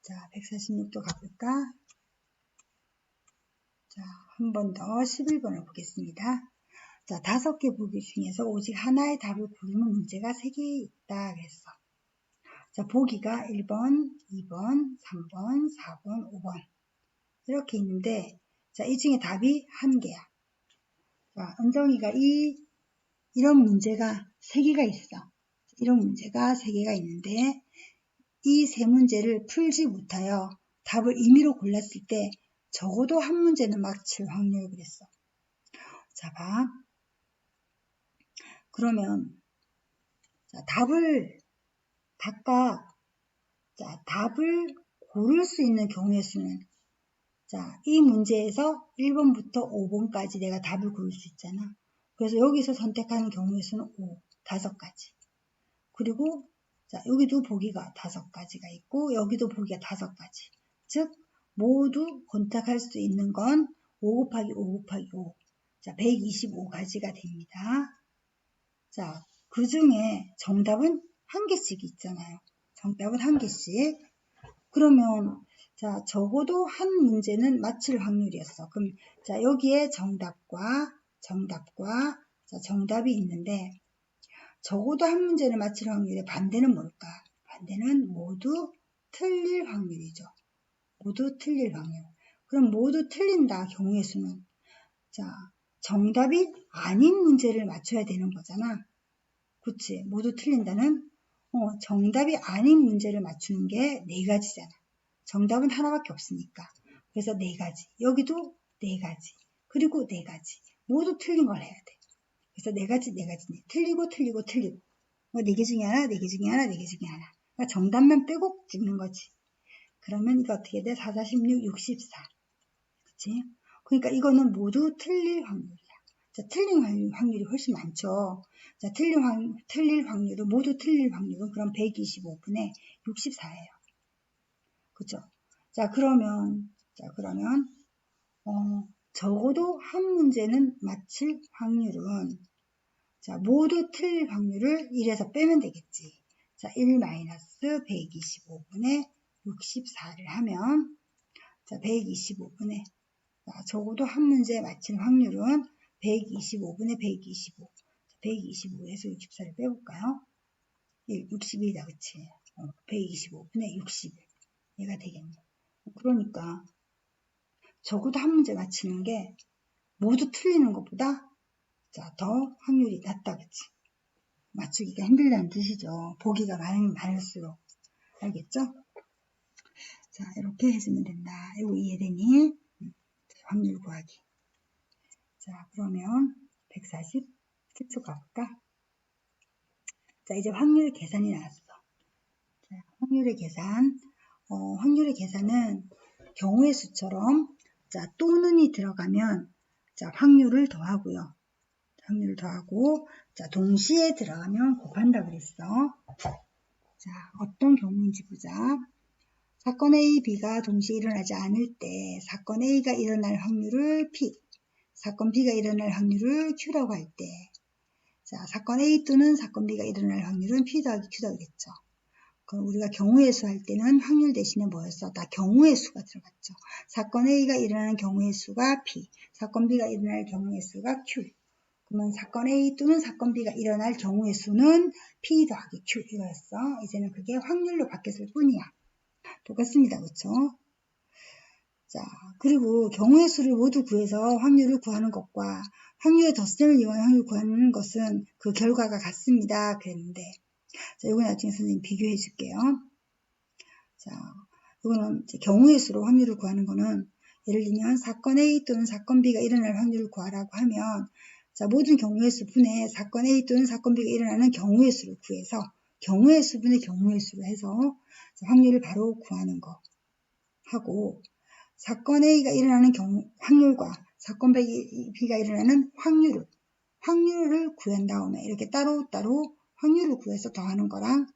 자, 146도 가볼까? 자, 한 번 더 11번을 보겠습니다. 자, 5개 보기 중에서 오직 하나의 답을 고르는 문제가 3개 있다 그랬어. 자, 보기가 1번, 2번, 3번, 4번, 5번 이렇게 있는데 자, 이 중에 답이 1개야. 자, 은정이가 이런 문제가 3개가 있어. 이런 문제가 3개가 있는데 이 3문제를 풀지 못하여 답을 임의로 골랐을 때 적어도 1문제는 맞출 확률을 그랬어. 자, 봐. 그러면 자, 답을 고를 수 있는 경우의 수는 자, 이 문제에서 1번부터 5번까지 내가 답을 고를 수 있잖아. 그래서 여기서 선택하는 경우의 수는 5가지. 그리고 자, 여기도 보기가 5가지가 있고 여기도 보기가 5가지. 즉 모두 선택할 수 있는 건 5 곱하기 5 곱하기 5. 자, 125가지가 됩니다. 자, 그 중에 정답은 1개씩 있잖아요. 정답은 1개씩. 그러면 자, 적어도 한 문제는 맞출 확률이었어. 그럼 자, 여기에 정답과 자, 정답이 있는데 적어도 한 문제를 맞출 확률의 반대는 뭘까? 반대는 모두 틀릴 확률이죠. 모두 틀릴 확률. 그럼 모두 틀린다 경우의 수는 자, 정답이 아닌 문제를 맞춰야 되는 거잖아. 그치? 모두 틀린다는 정답이 아닌 문제를 맞추는 게 4가지잖아. 정답은 하나밖에 없으니까. 그래서 4가지. 여기도 4가지, 그리고 4가지. 모두 틀린 걸 해야 돼. 그래서 4가지, 4가지. 틀리고, 틀리고, 틀리고. 4개 중에 하나, 4개 중에 하나, 4개 중에 하나. 그러니까 정답만 빼고 찍는 거지. 그러면 이거 어떻게 돼? 4, 4, 16, 64. 그치? 그러니까 이거는 모두 틀릴 확률이야. 자, 틀린 확률이 훨씬 많죠. 자, 틀릴 확률은, 모두 틀릴 확률은 그럼 125분의 64예요. 그죠? 자, 그러면, 적어도 한 문제는 맞힐 확률은, 자, 모두 틀릴 확률을 1에서 빼면 되겠지. 자, 1-125분의 64를 하면, 자, 125분의, 자, 적어도 한 문제 맞힐 확률은 125분의 125. 125에서 64를 빼볼까요? 61이다, 그치? 125분의 61. 얘가 되겠네. 그러니까, 적어도 한 문제 맞히는 게 모두 틀리는 것보다 자, 더 확률이 낮다, 그치? 맞추기가 힘들다는 뜻이죠. 보기가 많으면 많을수록. 알겠죠? 자, 이렇게 해주면 된다. 이거 이해되니? 확률 구하기. 자, 그러면 147초 가볼까? 자, 이제 확률 계산이 나왔어. 자, 확률의 계산. 확률의 계산은 경우의 수처럼, 자, 또는이 들어가면, 자, 확률을 더하고요. 확률을 더하고, 자, 동시에 들어가면 곱한다 그랬어. 자, 어떤 경우인지 보자. 사건 A, B가 동시에 일어나지 않을 때 사건 A가 일어날 확률을 P, 사건 B가 일어날 확률을 Q라고 할 때, 자, 사건 A 또는 사건 B가 일어날 확률은 P 더하기 Q 더하겠죠. 그럼 우리가 경우의 수 할 때는 확률 대신에 뭐였어? 다 경우의 수가 들어갔죠. 사건 A가 일어나는 경우의 수가 P, 사건 B가 일어날 경우의 수가 Q. 그러면 사건 A 또는 사건 B가 일어날 경우의 수는 P 더하기 Q 이거였어. 이제는 그게 확률로 바뀌었을 뿐이야. 똑같습니다. 그쵸? 자, 그리고 경우의 수를 모두 구해서 확률을 구하는 것과 확률의 덧셈을 이용해 확률을 구하는 것은 그 결과가 같습니다. 그랬는데, 자, 이거 나중에 선생님 비교해 줄게요. 자, 이거는 경우의 수로 확률을 구하는 거는 예를 들면 사건 A 또는 사건 B가 일어날 확률을 구하라고 하면, 자, 모든 경우의 수 분의 사건 A 또는 사건 B가 일어나는 경우의 수를 구해서 경우의 수 분의 경우의 수로 해서 확률을 바로 구하는 거 하고, 사건 A가 일어나는 확률과 사건 B가 일어나는 확률을 구한 다음에 이렇게 따로따로 확률을 구해서 더하는 거랑,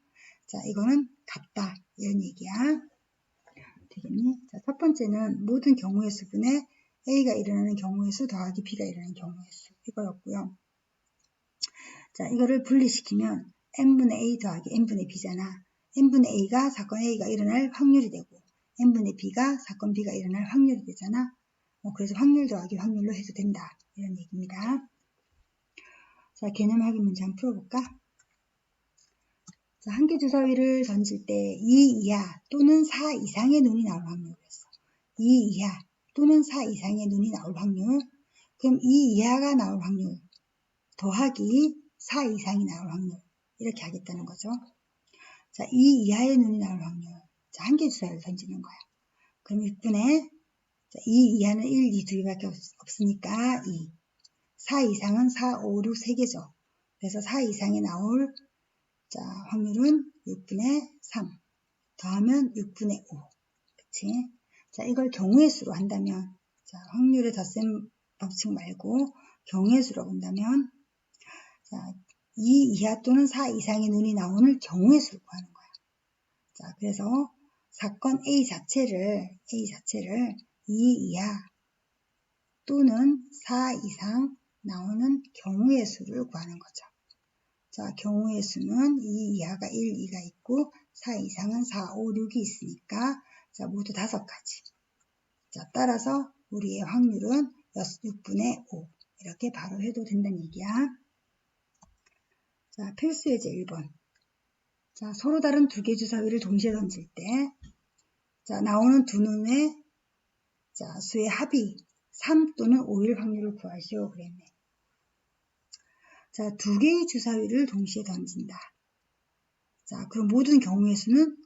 자, 이거는 같다. 이런 얘기야. 되겠니? 자, 첫 번째는 모든 경우의 수분에 A가 일어나는 경우의 수 더하기 B가 일어나는 경우의 수. 이거였고요. 자, 이거를 분리시키면 n분의 A 더하기 n분의 B잖아. n분의 A가 사건 A가 일어날 확률이 되고 n분의 B가 사건 B가 일어날 확률이 되잖아. 그래서 확률 더하기 확률로 해도 된다. 이런 얘기입니다. 자, 개념 확인 문제 한번 풀어볼까? 자, 한 개 주사위를 던질 때 2 이하 또는 4 이상의 눈이 나올 확률이었어. 2 이하 또는 4 이상의 눈이 나올 확률. 그럼 2 이하가 나올 확률 더하기 4 이상이 나올 확률. 이렇게 하겠다는 거죠. 자, 2 이하의 눈이 나올 확률. 자, 한 개 주사위를 던지는 거야. 그럼 6분의 2 이하는 1, 2, 2개밖에 없으니까 2. 4 이상은 4, 5, 6, 3개죠. 그래서 4 이상에 나올 자, 확률은 6분의 3. 더하면 6분의 5. 그치? 자, 이걸 경우의 수로 한다면, 자, 확률의 덧셈 법칙 말고 경우의 수로 본다면, 자, 2 이하 또는 4 이상의 눈이 나오는 경우의 수를 구하는 거야. 자, 그래서 사건 A 자체를 2 이하 또는 4 이상 나오는 경우의 수를 구하는 거죠. 자, 경우의 수는 2 이하가 1, 2가 있고 4 이상은 4, 5, 6이 있으니까 자, 모두 5가지. 자, 따라서 우리의 확률은 6분의 5. 이렇게 바로 해도 된다는 얘기야. 자, 필수 예제 1번. 자, 서로 다른 2개 주사위를 동시에 던질 때 자, 나오는 두 눈의 자, 수의 합이 3 또는 5일 확률을 구하시오. 그랬네. 자, 2개의 주사위를 동시에 던진다. 자, 그럼 모든 경우의 수는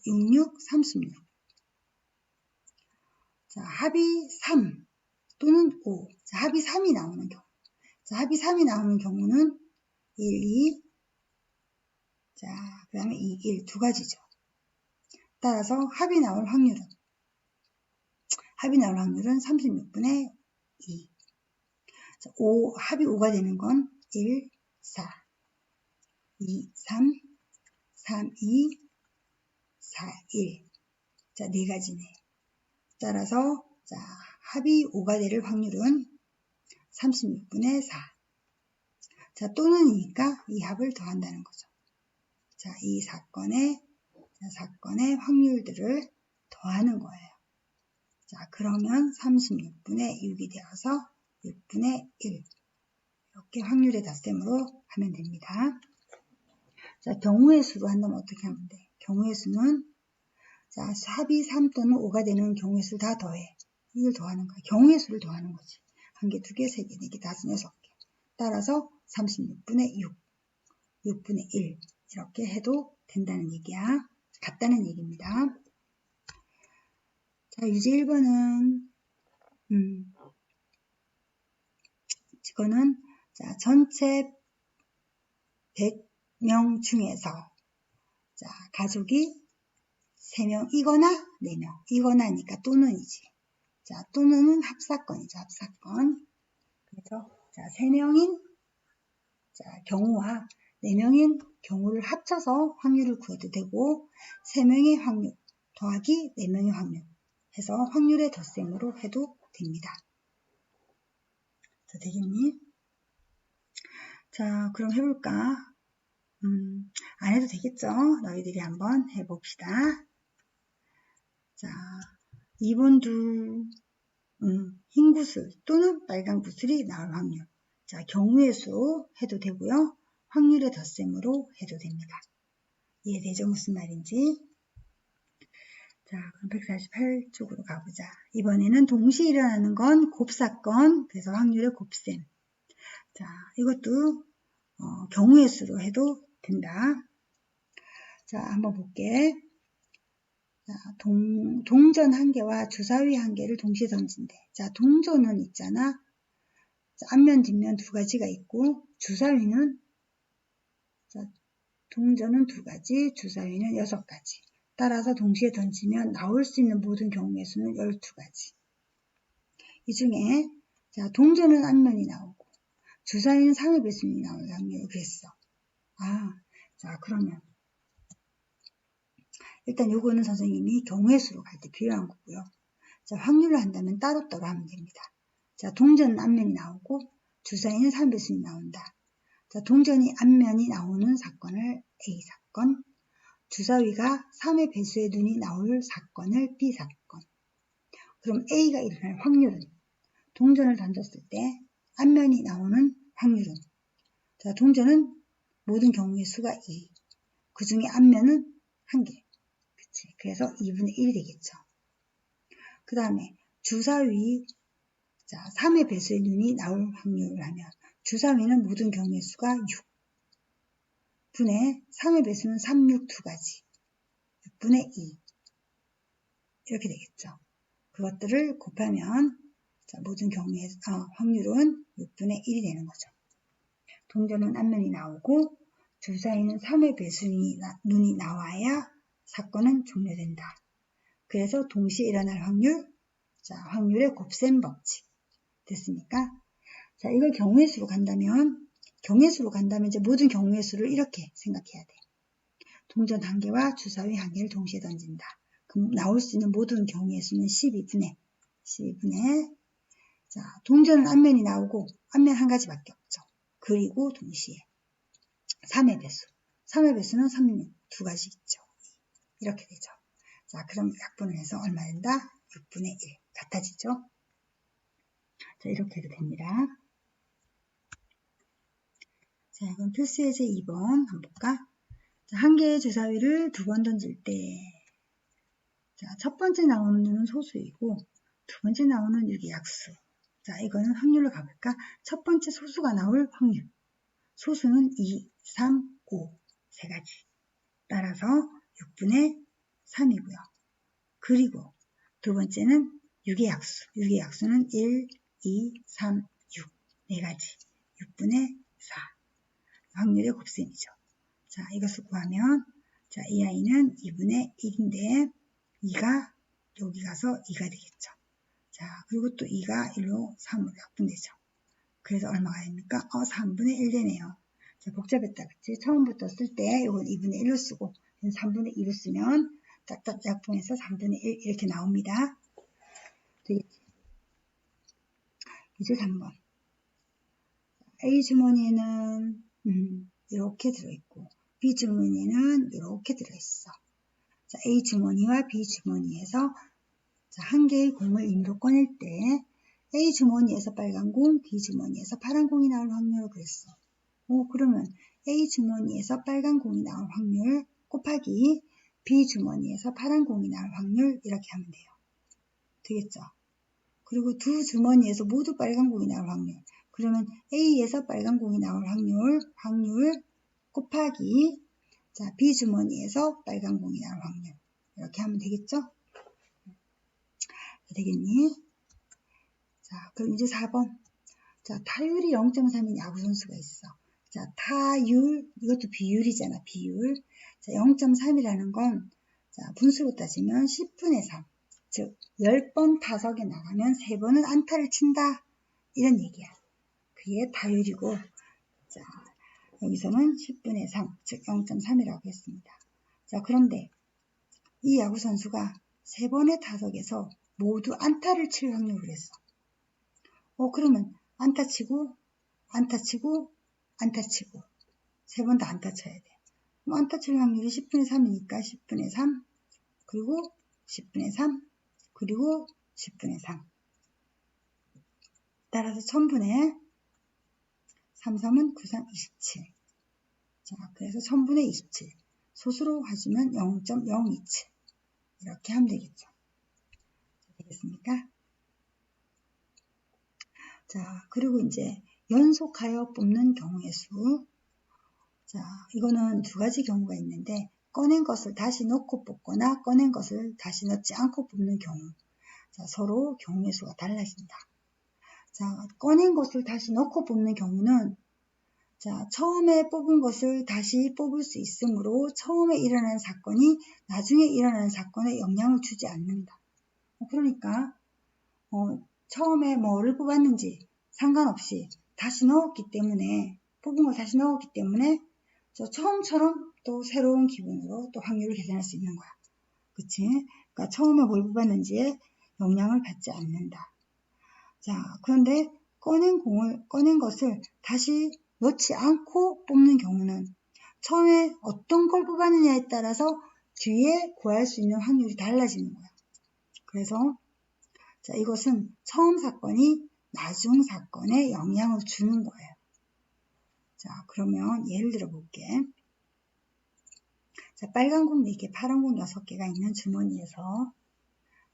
66, 36. 자, 합이 3. 또는 5. 자, 합이 3이 나오는 경우. 자, 합이 3이 나오는 경우는 1, 2. 자, 그 다음에 2, 1 두 가지죠. 따라서 합이 나올 확률은 36분의 2. 자, 합이 5가 되는 건 1, 4, 2, 3, 3, 2, 4, 1. 자, 네 가지네. 따라서 자, 합이 5가 될 확률은 36분의 4. 자, 또는이니까 이 합을 더한다는 거죠. 자, 이 사건의 확률들을 더하는 거예요. 자, 그러면 36분의 6이 되어서 6분의 1. 이렇게 확률의 덧셈으로 하면 됩니다. 자, 경우의 수로 한다면 어떻게 하면 돼? 경우의 수는 자, 합이 3 또는 5가 되는 경우의 수 다 더해. 이걸 더하는 거야. 경우의 수를 더하는 거지. 1개, 2개, 3개, 4개, 5, 6개. 따라서 36분의 6, 6분의 1 이렇게 해도 된다는 얘기야. 같다는 얘기입니다. 자, 유제 1번은 이거는 자, 전체 100명 중에서 자, 가족이 3명이거나 4명 이거나니까 또는이지. 자, 또는은 합사건이죠. 합사건. 그래서 자, 3명인 자, 경우와 4명인 경우를 합쳐서 확률을 구해도 되고 3명의 확률 더하기 4명의 확률 해서 확률의 덧셈으로 해도 됩니다. 자, 되겠니? 자, 그럼 해볼까? 안 해도 되겠죠? 너희들이 한번 해봅시다. 자, 2번도 흰 구슬 또는 빨간 구슬이 나올 확률. 자, 경우의 수 해도 되고요. 확률의 덧셈으로 해도 됩니다. 이해되죠? 무슨 말인지? 자, 그럼 148쪽으로 가보자. 이번에는 동시에 일어나는 건 곱사건, 그래서 확률의 곱셈. 자, 이것도 경우의 수로 해도 된다. 자, 한번 볼게. 자, 동전 1개와 주사위 1개를 동시에 던진대. 자, 동전은 있잖아. 자, 앞면, 뒷면 두 가지가 있고, 주사위는, 자, 동전은 2가지, 주사위는 6가지. 따라서 동시에 던지면 나올 수 있는 모든 경우의 수는 12가지. 이 중에, 자, 동전은 앞면이 나오고, 주사위는 3의 배수이 나올 확률을 그랬어. 자, 그러면, 일단 요거는 선생님이 경우의 수로 갈 때 필요한 거고요. 자, 확률로 한다면 따로따로 하면 됩니다. 자, 동전은 앞면이 나오고 주사위는 3배수이 나온다. 자, 동전이 앞면이 나오는 사건을 A사건, 주사위가 3의 배수의 눈이 나올 사건을 B사건. 그럼 A가 일어날 확률은 동전을 던졌을 때 앞면이 나오는 확률은 자, 동전은 모든 경우의 수가 2. 그 중에 앞면은 1개. 그치? 그래서 2분의 1이 되겠죠. 그 다음에 주사위 자, 3의 배수의 눈이 나올 확률을 하면 주사위는 모든 경우의 수가 6 분의 3의 배수는 3, 6 두 가지 6분의 2 이렇게 되겠죠. 그것들을 곱하면 자, 모든 경우의 확률은 6분의 1이 되는 거죠. 동전은 앞면이 나오고 주사위는 3의 배수의 눈이 나와야 사건은 종료된다. 그래서 동시에 일어날 확률, 자, 확률의 곱셈 법칙. 됐습니까? 자, 이걸 경우의 수로 간다면 이제 모든 경우의 수를 이렇게 생각해야 돼. 동전 1개와 주사위 1개를 동시에 던진다. 그럼 나올 수 있는 모든 경우의 수는 12분의. 자, 동전은 앞면이 나오고 앞면 1가지밖에 없죠. 그리고 동시에 3의 배수. 3의 배수는 3, 6 두 가지 있죠. 이렇게 되죠. 자, 그럼 약분을 해서 얼마 된다? 6분의 1 같아지죠. 자, 이렇게 해도 됩니다. 자, 그럼 필수예제 2번 한번 볼까? 자, 1개의 주사위를 2번 던질 때, 자, 첫 번째 나오는 누는 소수이고, 두 번째 나오는 유기 약수. 자, 이거는 확률로 가볼까? 첫 번째 소수가 나올 확률. 소수는 2, 3, 5, 세 가지. 따라서 6분의 3이고요. 그리고 두 번째는 유기 약수. 유기 약수는 1, 2, 3, 6. 네 가지. 6분의 4. 확률의 곱셈이죠. 자, 이것을 구하면, 자, 이 아이는 2분의 1인데, 2가 여기 가서 2가 되겠죠. 자, 그리고 또 2가 1로 3으로 약분되죠. 그래서 얼마가 됩니까? 3분의 1 되네요. 자, 복잡했다. 그치? 처음부터 쓸 때 이건 2분의 1로 쓰고 3분의 2로 쓰면 짝짝 약분해서 3분의 1 이렇게 나옵니다. 되겠지? 이제 3번. A 주머니에는 이렇게 들어있고 B 주머니에는 이렇게 들어있어. 자, A 주머니와 B 주머니에서 자, 한 개의 공을 임의로 꺼낼 때 A 주머니에서 빨간 공, B 주머니에서 파란 공이 나올 확률을 그랬어. 그러면 A 주머니에서 빨간 공이 나올 확률 곱하기 B 주머니에서 파란 공이 나올 확률 이렇게 하면 돼요. 되겠죠? 그리고 두 주머니에서 모두 빨간 공이 나올 확률. 그러면 A에서 빨간 공이 나올 확률 곱하기 자, B 주머니에서 빨간 공이 나올 확률. 이렇게 하면 되겠죠? 되겠니? 자, 그럼 이제 4번. 자, 타율이 0.3인 야구 선수가 있어. 자, 타율, 이것도 비율이잖아, 비율. 자, 0.3이라는 건, 자, 분수로 따지면 10분의 3. 즉, 10번 타석에 나가면 3번은 안타를 친다. 이런 얘기야. 그게 타율이고, 자, 여기서는 10분의 3, 즉 0.3이라고 했습니다. 자, 그런데 이 야구 선수가 3번의 타석에서 모두 안타를 칠 확률을 했어. 그러면 안타 치고, 안타 치고, 안타 치고, 3번 다 안타 쳐야 돼. 그럼 안타 칠 확률이 10분의 3이니까 10분의 3, 그리고 10분의 3, 그리고 10분의 3. 따라서 1000분의 3, 3은 9, 3, 27. 자, 그래서 1000분의 27. 소수로 가지면 0.027. 이렇게 하면 되겠죠. 되겠습니까? 자, 그리고 이제 연속하여 뽑는 경우의 수. 자, 이거는 두 가지 경우가 있는데 꺼낸 것을 다시 넣고 뽑거나 꺼낸 것을 다시 넣지 않고 뽑는 경우. 자, 서로 경우의 수가 달라진다. 자, 꺼낸 것을 다시 넣고 뽑는 경우는 자, 처음에 뽑은 것을 다시 뽑을 수 있으므로 처음에 일어난 사건이 나중에 일어나는 사건에 영향을 주지 않는다. 그러니까 처음에 뭐를 뽑았는지 상관없이 다시 넣었기 때문에 뽑은 걸 다시 넣었기 때문에 처음처럼 또 새로운 기분으로 또 확률을 계산할 수 있는 거야. 그치? 그러니까 처음에 뭘 뽑았는지에 영향을 받지 않는다. 자, 그런데 꺼낸 것을 다시 넣지 않고 뽑는 경우는 처음에 어떤 걸 뽑았느냐에 따라서 뒤에 구할 수 있는 확률이 달라지는 거야. 그래서 자, 이것은 처음 사건이 나중 사건에 영향을 주는 거예요. 자, 그러면 예를 들어 볼게. 자, 빨간 공 4개, 파란 공 6개가 있는 주머니에서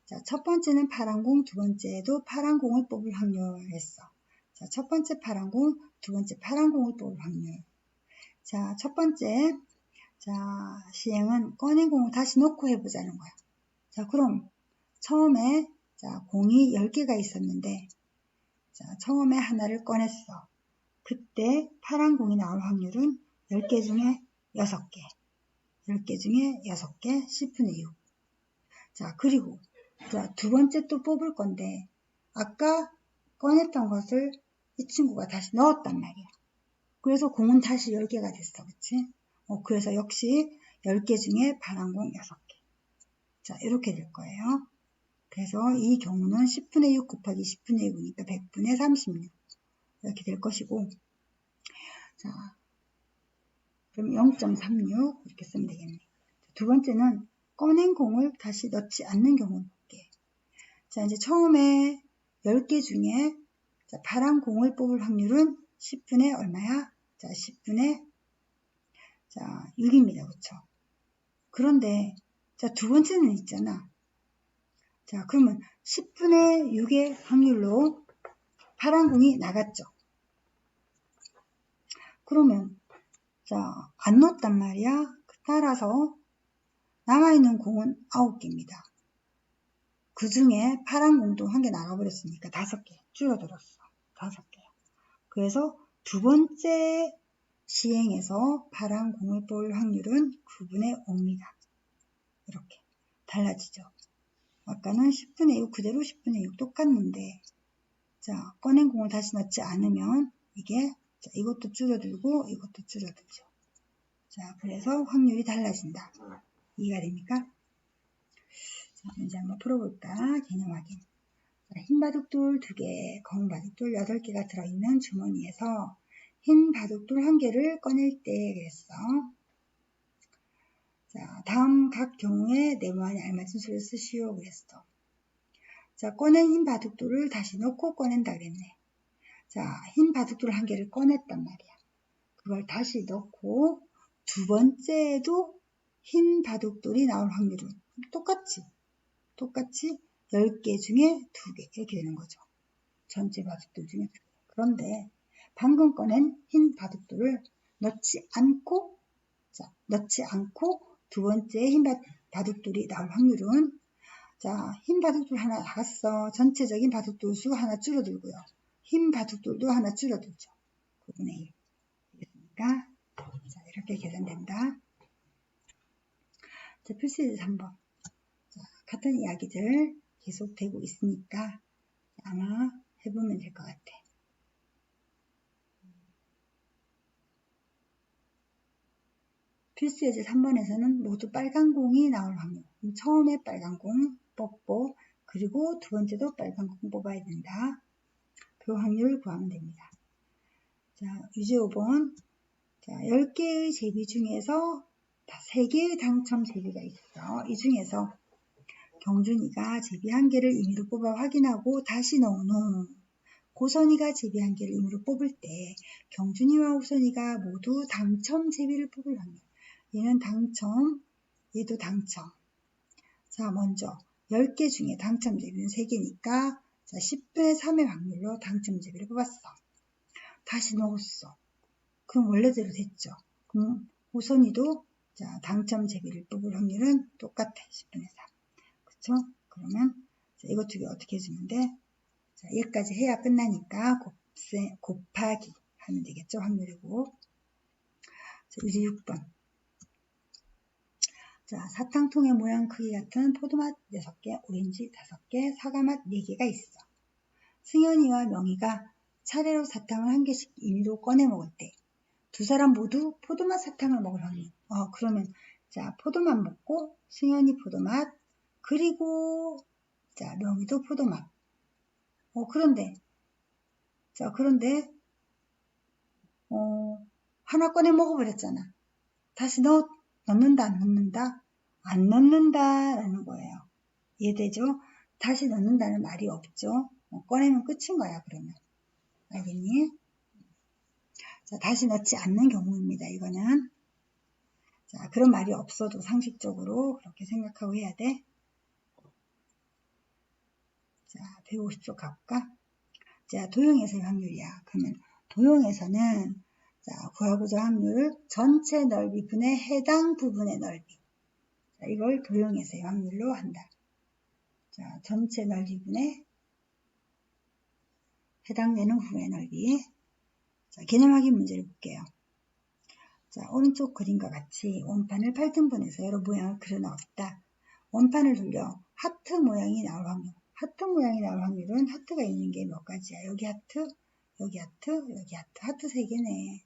자, 첫 번째는 파란 공, 두 번째도 파란 공을 뽑을 확률을 했어. 자, 첫 번째 파란 공, 두 번째 파란 공을 뽑을 확률. 자, 첫 번째 자, 시행은 꺼낸 공을 다시 넣고 해보자는 거야. 자, 그럼 처음에 자, 공이 10개가 있었는데 자, 처음에 하나를 꺼냈어. 그때 파란 공이 나올 확률은 10개 중에 6개. 10개 중에 6개, 10분의 6. 자, 그리고 자, 두 번째 또 뽑을 건데 아까 꺼냈던 것을 이 친구가 다시 넣었단 말이야. 그래서 공은 다시 10개가 됐어. 그치? 그래서 역시 10개 중에 파란 공 6개. 자, 이렇게 될 거예요. 그래서 이 경우는 10분의 6 곱하기 10분의 6이니까 100분의 36. 이렇게 될 것이고, 자, 그럼 0.36 이렇게 쓰면 되겠네. 두 번째는 꺼낸 공을 다시 넣지 않는 경우를 볼게. 자, 이제 처음에 10개 중에 자, 파란 공을 뽑을 확률은 10분의 얼마야? 자, 10분의 자, 6입니다. 그쵸? 그런데 자, 두 번째는 있잖아. 자, 그러면 10분의 6의 확률로 파란 공이 나갔죠. 그러면 자, 안 넣었단 말이야. 따라서 남아있는 공은 9개입니다. 그 중에 파란 공도 한 개 나가버렸으니까 5개 줄어들었어. 5개. 그래서 두 번째 시행에서 파란 공을 뽑을 확률은 9분의 5입니다. 이렇게 달라지죠. 아까는 10분의 6 그대로 10분의 6 똑같는데, 자, 꺼낸 공을 다시 넣지 않으면 이게, 자, 이것도 줄어들고 이것도 줄어들죠. 자, 그래서 확률이 달라진다. 이해가 됩니까? 자, 문제 한번 풀어볼까? 개념 확인. 자, 흰 바둑돌 2개, 검은 바둑돌 8개가 들어있는 주머니에서 흰 바둑돌 1개를 꺼낼 때 그랬어. 자, 다음 각 경우에 네모안에 알맞은 수를 쓰시오 그랬어. 자, 꺼낸 흰 바둑돌을 다시 넣고 꺼낸다 그랬네. 자, 흰 바둑돌 1개를 꺼냈단 말이야. 그걸 다시 넣고 두 번째에도 흰 바둑돌이 나올 확률은 똑같이 10개 중에 2개 이렇게 되는 거죠. 전체 바둑돌 중에 2개. 그런데 방금 꺼낸 흰 바둑돌을 넣지 않고 두 번째 흰 바둑돌이 나올 확률은, 자, 흰 바둑돌 하나 나갔어. 전체적인 바둑돌 수 하나 줄어들고요. 흰 바둑돌도 하나 줄어들죠. 9분의 1. 되겠습니까? 자, 이렇게 계산된다. 자, 필수 3번. 자, 같은 이야기들 계속되고 있으니까 아마 해보면 될 것 같아. 필수 예제 3번에서는 모두 빨간 공이 나올 확률. 처음에 빨간 공 뽑고 그리고 두 번째도 빨간 공 뽑아야 된다. 그 확률을 구하면 됩니다. 자, 유제 5번. 자, 10개의 제비 중에서 3개의 당첨 제비가 있어. 이 중에서 경준이가 제비 1개를 임의로 뽑아 확인하고 다시 넣은 후 고선이가 제비 1개를 임의로 뽑을 때 경준이와 우선이가 모두 당첨 제비를 뽑을 확률. 얘는 당첨, 얘도 당첨. 자, 먼저 10개 중에 당첨 제비는 3개니까 자, 10분의 3의 확률로 당첨 제비를 뽑았어. 다시 넣었어. 그럼 원래대로 됐죠. 그럼 우선이도 자, 당첨 제비를 뽑을 확률은 똑같아. 10분의 3. 그쵸? 그러면 자, 이것 두 개 어떻게 해주면 돼? 자, 얘까지 해야 끝나니까 곱하기 하면 되겠죠? 확률이고. 자, 이제 6번. 자, 사탕통의 모양 크기 같은 포도맛 6개, 오렌지 5개, 사과맛 4개가 있어. 승현이와 명희가 차례로 사탕을 1개씩 임의로 꺼내 먹을 때 두 사람 모두 포도맛 사탕을 먹을 확률. 그러면 자, 포도맛 먹고 승현이 포도맛 그리고 자, 명희도 포도맛. 그런데 하나 꺼내 먹어버렸잖아. 다시 넣는다 안 넣는다? 안 넣는다라는 거예요. 이해되죠? 다시 넣는다는 말이 없죠. 꺼내면 끝인 거야, 그러면. 알겠니? 자, 다시 넣지 않는 경우입니다, 이거는. 자, 그런 말이 없어도 상식적으로 그렇게 생각하고 해야 돼. 자, 150쪽 가볼까? 자, 도형에서의 확률이야. 그러면 도형에서는 자, 구하고자 확률 전체 넓이 분의 해당 부분의 넓이. 자, 이걸 도형에서의 확률로 한다. 자, 전체 넓이분의 해당되는 부분의 넓이. 자, 개념 확인 문제를 볼게요. 자, 오른쪽 그림과 같이 원판을 8등분해서 여러 모양을 그려 넣었다. 원판을 돌려 하트 모양이 나올 확률. 하트 모양이 나올 확률은 하트가 있는 게 몇 가지야? 여기 하트, 여기 하트, 여기 하트. 하트 3개네.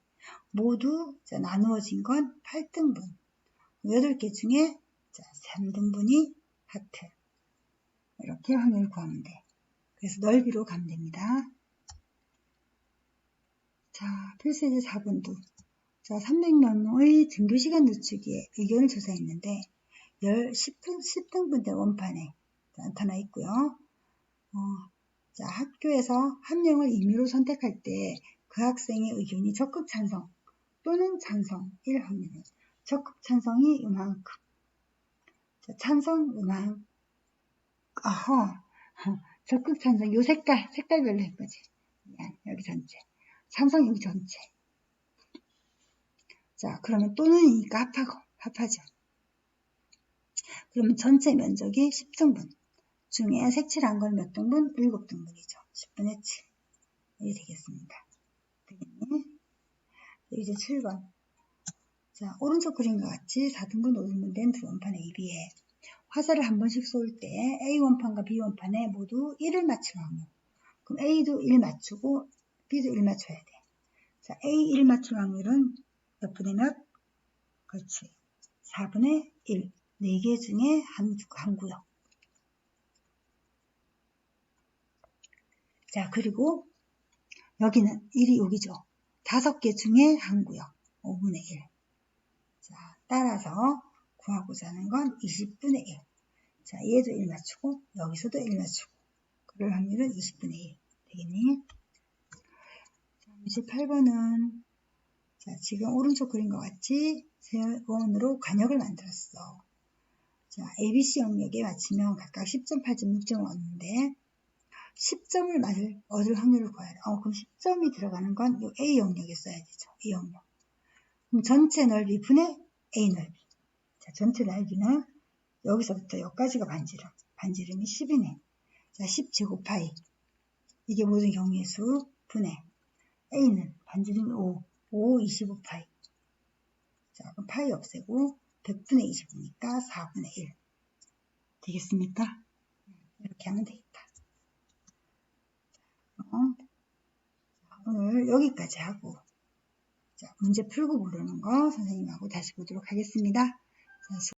모두 자, 나누어진 건 8등분. 8개 중에 자, 3등분이 하트. 이렇게 확률을 구하면 돼. 그래서 넓이로 가면 됩니다. 자, 필수예제 4번도. 자, 300명의 등교시간 늦추기에 의견을 조사했는데 10등분된 원판에 나타나 있고요. 자, 학교에서 한 명을 임의로 선택할 때 그 학생의 의견이 적극 찬성 또는 찬성일 확률은 적극 찬성이 이만큼. 자, 찬성 이만큼. 적극 찬성 요 색깔별로 해보지. 여기 전체. 찬성 여기 전체. 자, 그러면 또는이니까 합하죠. 그러면 전체 면적이 10등분. 중에 색칠한 건 몇 등분? 7등분이죠. 10분의 7. 이게 되겠습니다. 되겠니? 이제 7번. 자, 오른쪽 그림과 같이 4등분, 5등분 된 두 원판의 AB에 화살을 한 번씩 쏠 때 A 원판과 B 원판에 모두 1을 맞출 확률. 그럼 A도 1 맞추고 B도 1 맞춰야 돼. 자, A 1 맞출 확률은 몇 분의 몇? 그렇지. 4분의 1. 4개 중에 한 구역. 자, 그리고 여기는 1이 여기죠. 5개 중에 한 구역. 5분의 1. 자, 따라서 구하고자 하는 건 20분의 1. 자, 얘도 1 맞추고 여기서도 1 맞추고 그럴 확률은 20분의 1 되겠니? 자, 28번은 자, 지금 오른쪽 그림과 같이 세원으로 관역을 만들었어. 자, ABC 영역에 맞추면 각각 10점, 8점, 6점을 얻는데 10점을 얻을 확률을 구하라. 그럼 10점이 들어가는 건 이 A 영역에 써야 되죠. 이 영역. 그럼 전체 넓이 분의 A 넓이. 자, 전체 넓이는 여기서부터 여기까지가 반지름. 반지름이 10이네. 자, 10제곱 파이. 이게 모든 경우의 수 분의 A는 반지름이 5 25파이. 자, 그럼 파이 없애고 100분의 25니까 4분의 1. 되겠습니까? 이렇게 하면 되겠다. 오늘 여기까지 하고 자, 문제 풀고 모르는 거 선생님하고 다시 보도록 하겠습니다. 자,